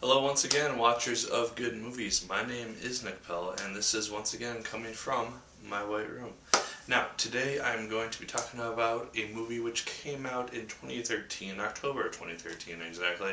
Hello once again, watchers of good movies. My name is Nick Pell, and this is once again coming from my white room. Now, today I'm going to be talking about a movie which came out in 2013, October 2013 exactly,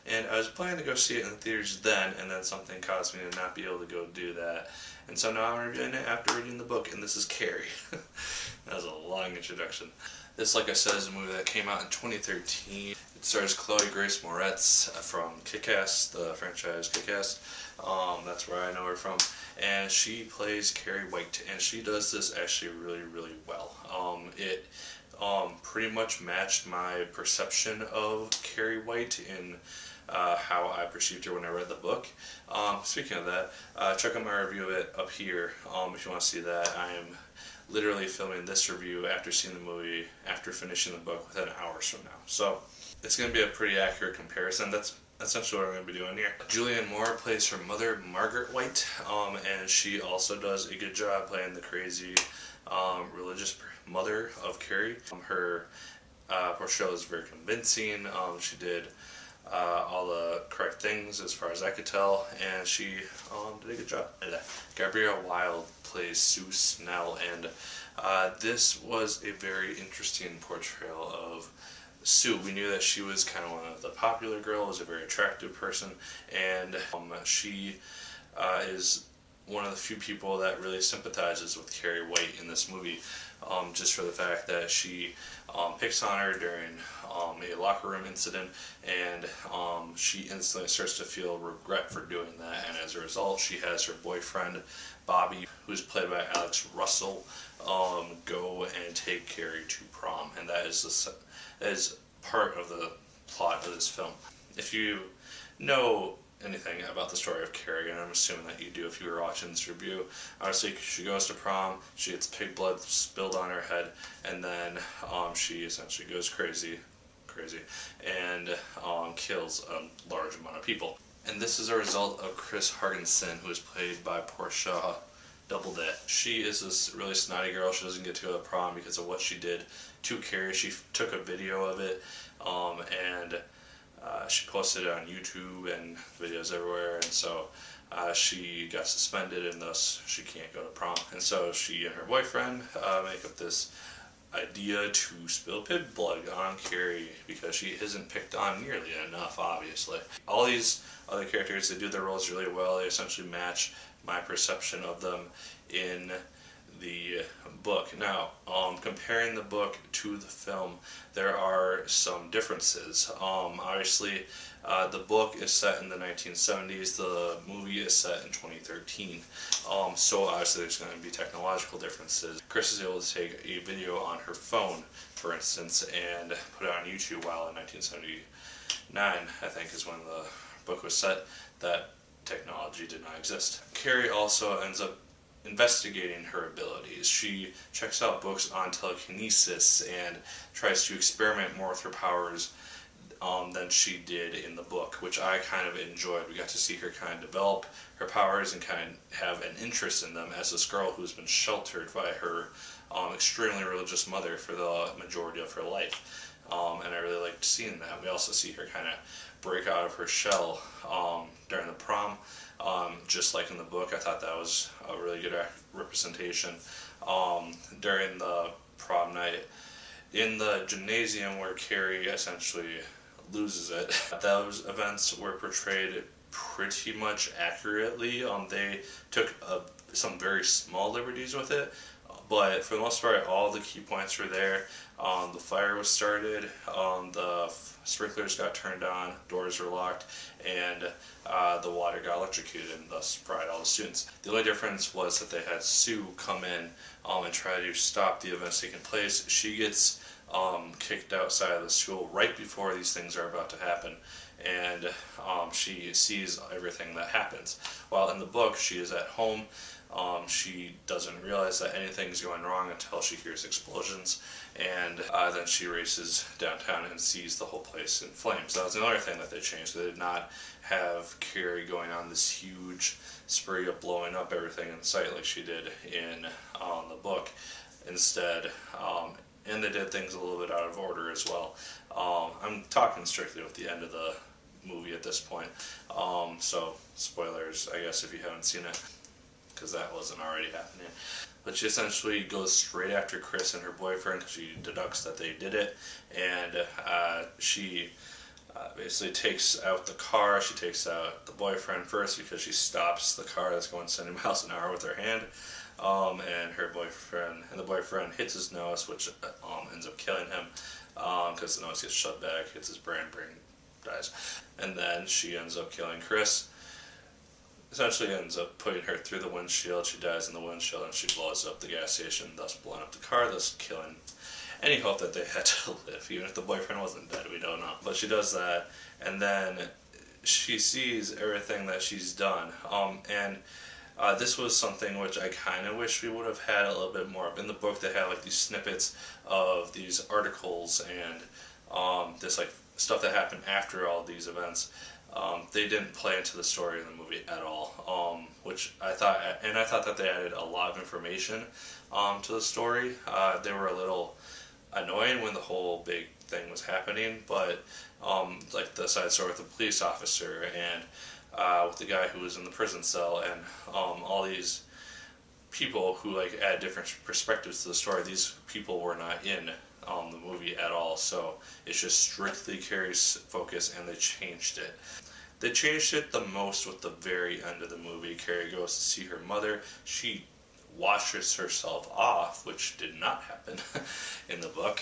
and I was planning to go see it in the theaters then, and then something caused me to not be able to go do that. And so now I'm reviewing it after reading the book, and this is Carrie. That was a long introduction. This, like I said, is a movie that came out in 2013. It stars Chloe Grace Moretz from Kick-Ass, the franchise Kick-Ass. That's where I know her from. And she plays Carrie White, and she does this actually really, really well. It pretty much matched my perception of Carrie White in how I perceived her when I read the book. Speaking of that, check out my review of it up here if you want to see that. I am literally filming this review after seeing the movie, after finishing the book within hours from now. So it's going to be a pretty accurate comparison. That's essentially what I'm going to be doing here. Julianne Moore plays her mother, Margaret White, and she also does a good job playing the crazy religious mother of Carrie. Her portrayal is very convincing. She did all the correct things as far as I could tell, and she did a good job. Gabrielle Wilde plays Sue Snell, and this was a very interesting portrayal of Sue. We knew that she was kind of one of the popular girls, a very attractive person, and she is one of the few people that really sympathizes with Carrie White in this movie, just for the fact that she picks on her during a locker room incident, and she instantly starts to feel regret for doing that, and as a result she has her boyfriend Bobby, who's played by Alex Russell, go and take Carrie to prom, and that is part of the plot of this film. If you know anything about the story of Carrie, and I'm assuming that you do if you were watching this review, obviously she goes to prom, she gets pig blood spilled on her head, and then she essentially goes crazy, and kills a large amount of people. And this is a result of Chris Hargensen, who is played by Portia Doubleday. She is this really snotty girl. She doesn't get to go to prom because of what she did to Carrie. She took a video of it, and she posted it on YouTube and videos everywhere, and so she got suspended, and thus she can't go to prom. And so she and her boyfriend make up this idea to spill pig blood on Carrie because she isn't picked on nearly enough, obviously. All these other characters, they do their roles really well. They essentially match my perception of them in the book. Now, comparing the book to the film, there are some differences. Obviously, the book is set in the 1970s, the movie is set in 2013, so obviously there's going to be technological differences. Chris is able to take a video on her phone, for instance, and put it on YouTube, while in 1979, I think, is when the book was set. That technology did not exist. Carrie also ends up investigating her abilities. She checks out books on telekinesis and tries to experiment more with her powers than she did in the book, which I kind of enjoyed. We got to see her kind of develop her powers and kind of have an interest in them as this girl who's been sheltered by her extremely religious mother for the majority of her life. And I really liked seeing that. We also see her kind of break out of her shell during the prom, just like in the book. I thought that was a really good representation. During the prom night in the gymnasium where Carrie essentially loses it, those events were portrayed pretty much accurately. They took some very small liberties with it, but for the most part all the key points were there. The fire was started, the sprinklers got turned on, doors were locked, and the water got electrocuted, and thus fried all the students. The only difference was that they had Sue come in and try to stop the events taking place. She gets kicked outside of the school right before these things are about to happen, and she sees everything that happens. While in the book she is at home, she doesn't realize that anything's going wrong until she hears explosions, and then she races downtown and sees the whole place in flames. That was another thing that they changed. They did not have Carrie going on this huge spree of blowing up everything in sight like she did in the book. Instead, and they did things a little bit out of order as well. I'm talking strictly with the end of the movie at this point. So spoilers, I guess, if you haven't seen it, because that wasn't already happening. But she essentially goes straight after Chris and her boyfriend because she deducts that they did it, and she basically takes out the car. She takes out the boyfriend first because she stops the car that's going 70 miles an hour with her hand, and the boyfriend hits his nose, which ends up killing him because the nose gets shut back, hits his brain dies, and then she ends up killing Chris. Essentially ends up putting her through the windshield. She dies in the windshield, and she blows up the gas station, thus blowing up the car, thus killing any hope that they had to live. Even if the boyfriend wasn't dead, we don't know. But she does that, and then she sees everything that she's done. And this was something which I kind of wish we would have had a little bit more of. In the book, they had like these snippets of these articles and this like stuff that happened after all these events. They didn't play into the story in the movie at all, which I thought that they added a lot of information to the story. They were a little annoying when the whole big thing was happening, but like the side story with the police officer and with the guy who was in the prison cell and all these people who like add different perspectives to the story. These people were not in the movie at all, so it's just strictly Carrie's focus, and they changed it. They changed it the most with the very end of the movie. Carrie goes to see her mother. She washes herself off, which did not happen in the book.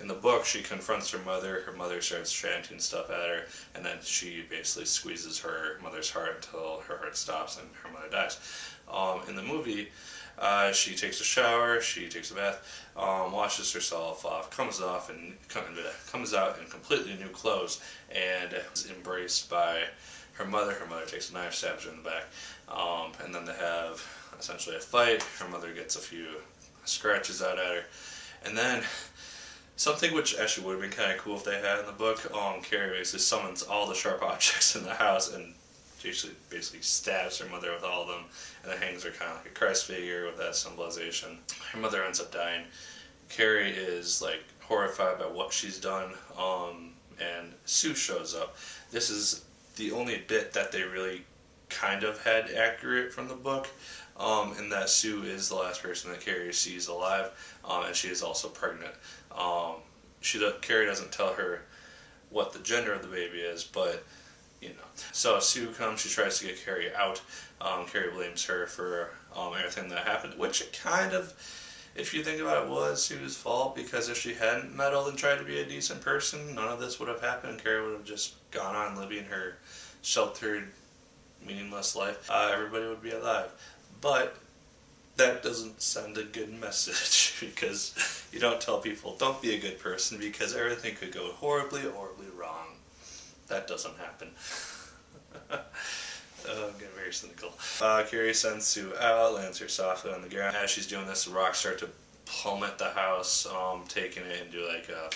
In the book, she confronts her mother. Her mother starts chanting stuff at her, and then she basically squeezes her mother's heart until her heart stops and her mother dies. In the movie, she takes a shower, she takes a bath, washes herself off, comes out in completely new clothes, and is embraced by her mother. Her mother takes a knife, stabs her in the back, and then they have essentially a fight. Her mother gets a few scratches out at her, and then something which actually would have been kind of cool if they had in the book, Carrie basically summons all the sharp objects in the house and basically stabs her mother with all of them, and then hangs her kind of like a Christ figure with that symbolization. Her mother ends up dying. Carrie is like horrified by what she's done, and Sue shows up. This is the only bit that they really kind of had accurate from the book, in that Sue is the last person that Carrie sees alive, and she is also pregnant. Carrie doesn't tell her what the gender of the baby is, but you know. So Sue comes, she tries to get Carrie out. Carrie blames her for everything that happened, which it kind of, if you think about it, was Sue's fault, because if she hadn't meddled and tried to be a decent person, none of this would have happened. Carrie would have just gone on living her sheltered, meaningless life. Everybody would be alive. But that doesn't send a good message, because you don't tell people, don't be a good person, because everything could go horribly, horribly wrong. That doesn't happen. I'm getting very cynical. Carrie sends Sue out, lands her softly on the ground. As she's doing this, the rocks start to plummet the house, taking it into like a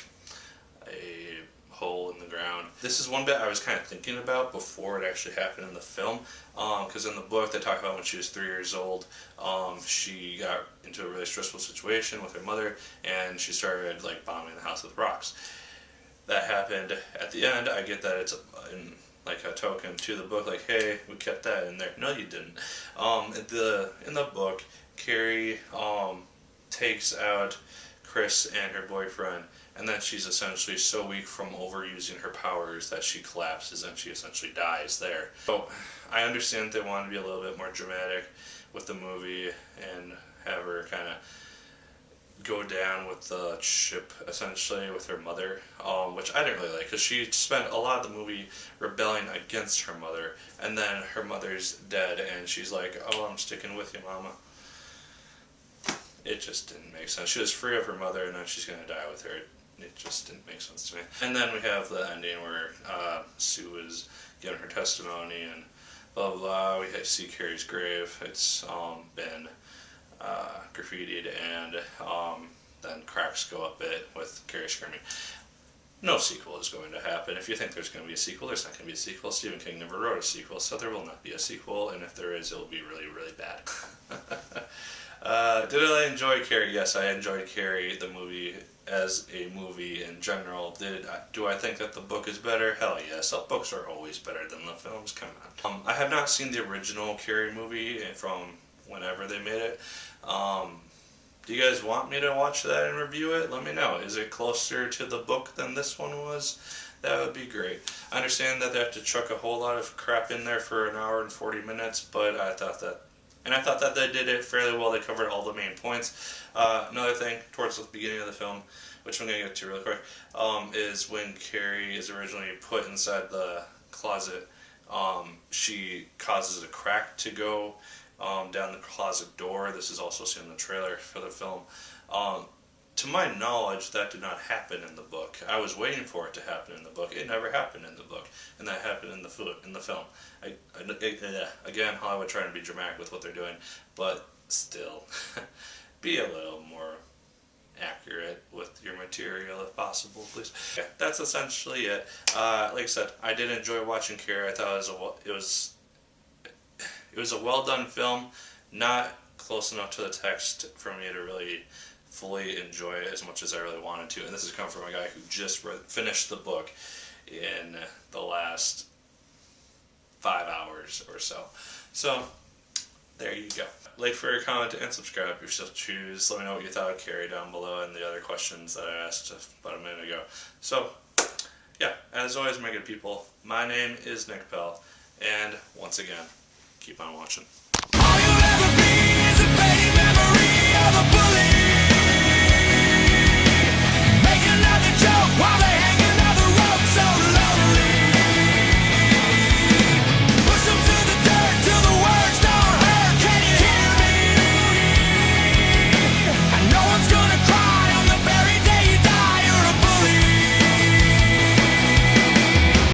hole in the ground. This is one bit I was kind of thinking about before it actually happened in the film, because in the book they talk about when she was 3 years old, she got into a really stressful situation with her mother, and she started like bombing the house with rocks. That happened at the end. I get that it's like a token to the book, like, hey, we kept that in there. No, you didn't. In the book, Carrie takes out Chris and her boyfriend, and then she's essentially so weak from overusing her powers that she collapses and she essentially dies there. So I understand they wanted to be a little bit more dramatic with the movie and have her kind of go down with the ship, essentially, with her mother, which I didn't really like, because she spent a lot of the movie rebelling against her mother, and then her mother's dead, and she's like, oh, I'm sticking with you, mama. It just didn't make sense. She was free of her mother, and then she's going to die with her. It just didn't make sense to me. And then we have the ending where Sue is giving her testimony, and blah, blah, blah. We see Carrie's grave. It's been graffitied, and then cracks go up it with Carrie screaming. No sequel is going to happen. If you think there's going to be a sequel, there's not going to be a sequel. Stephen King never wrote a sequel, so there will not be a sequel, and if there is, it will be really, really bad. Did I enjoy Carrie? Yes, I enjoyed Carrie, the movie, as a movie in general. Do I think that the book is better? Hell yes. The books are always better than the films. Come on. I have not seen the original Carrie movie from whenever they made it. Do you guys want me to watch that and review it? Let me know. Is it closer to the book than this one was? That would be great. I understand that they have to chuck a whole lot of crap in there for an hour and 40 minutes, but I thought that they did it fairly well. They covered all the main points. Another thing, towards the beginning of the film, which I'm going to get to really quick, is when Carrie is originally put inside the closet, she causes a crack to go down the closet door. This is also seen in the trailer for the film. To my knowledge, that did not happen in the book. I was waiting for it to happen in the book. It never happened in the book, and that happened in the film. Again, Hollywood trying to be dramatic with what they're doing, but still, be a little more accurate with your material if possible, please. Yeah, that's essentially it. Like I said, I did enjoy watching Carrie. I thought it was a well done film, not close enough to the text for me to really fully enjoy it as much as I really wanted to. And this is coming from a guy who just finished the book in the last 5 hours or so. So, there you go. Like, favorite, comment, and subscribe if you still choose. Let me know what you thought of Carrie down below and the other questions that I asked about a minute ago. So, yeah, as always, my good people, my name is Nick Pell, and once again, keep on watching.